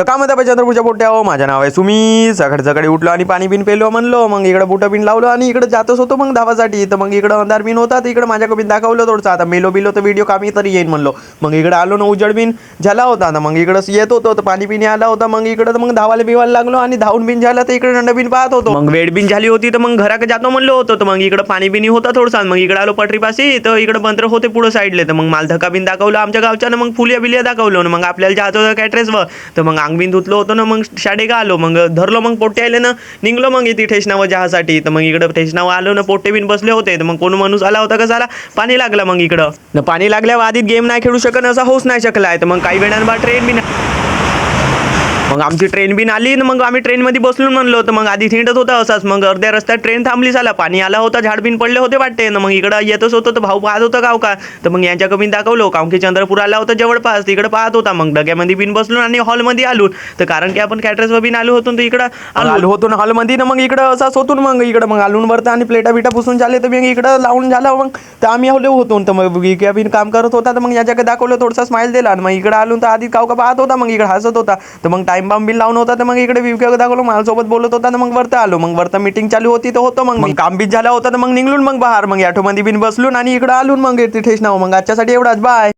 सकाळमध्ये चंद्रपूरच्या पोट्यावर माझं नाव आहे सुमी. सकाळी सकाळी उठलो आणि पाणी बिन पेलो म्हणलो. मग इकडे बुटं बिन लावलो आणि इकडे जातच होतो मग धावासाठी. तर मग इकडे अंधार बिन होता. तर इकडे माझ्या बिन दाखवलं थोडंसं. आता मेलो बिलो तर व्हिडिओ कामी तरी येईन म्हणलो. मग इकडे आलो ना उजड बिन झाला होता ना. मग इकडं येत होतो तर पाणी बिनी आला होता. मग इकडं मग धावायला बिवायला लागलो आणि धावून बिन झाला तर इकडे दंड बिन पाहत होतो. मग वेळ बिन झाली होती तर मग घराकडे जातो म्हणलो होतो. तर मग इकडे पाणी बिनी होता थोडसा. मग इकडे आलो पटरीपाशी. तर इकडे बंदर होते पुढे साईडले. तर मग माल धक्का बिन दाखवलं आमच्या गावच्या. मग फुलिया बिलिया दाखवलं. मग आपल्याला जायचं होतं कॅटरेसवर. तर मग अंग बिन धुतलो होतो ना. मग शाडेगा आलो. मग धरलो मग पोट्टे आले ना. निघलो मग इथे ठेशनावर जहासाठी. तर मग इकडं ठेशनावर आलो ना. पोट्टे बिन बसले होते. तर मग कोण माणूस आला होता का झाला पाणी लागलं. मग इकडं पाणी लागल्यावर आधीच गेम नाही खेळू शकत असा होऊच नाही शकलाय. तर मग काही वेळांबा ट्रेन बिन मग आमची ट्रेन बिन आली ना. मग आम्ही ट्रेनमध्ये बसलो म्हणलो. तर मग आधी थिंडत होता असाच. मग अर्ध्या रस्त्यात ट्रेन थांबली झाला. पाणी आला होता. झाड बिन पडले होते वाटते ना. मग इकडं येतच होतं तर भाऊ पाहत होता गाव का. तर मग यांच्या कमी दाखवलो काऊन की चंद्रपूर आला होता जवळपास. तिकडे पाहत होता. मग डग्यामध्ये बिन बसलो आणि हॉलमध्ये आलो. तर कारण की आपण कॅटरेसवर बिन आलो होतो. तर इकडं आलो होतो ना हॉलमध्ये ना. मग इकडं असाच होतो ना. मग इकडं मग आलून भरता आणि प्लेटा बिटा पुसून झाले. तर मग इकडं लावून झाला. मग तर आम्ही आलो होतो. तर मग इकडे बिन काम करत होता. तर मग याच्याकडे दाखवलं थोडासा स्माईल दिला. मग इकडे आलो तर आधी गाव का पाहत होता. मग इकडे हसत होता. तर मग टाइम बाम बिल लावून होता. तर मग इकडे विवेक दाखवलो माझ्यासोबत बोलत होता. तर मग वरता आलो. मग वरता मीटिंग चालू होती तर होतं. मग काम बीच झाला होता. तर मग निघलून मग बाहेर मग ऑटोमध्ये बिन बसलून आणि इकडे आलून मग तिथेच नाव. मग आजच्यासाठी एवढाच बाय.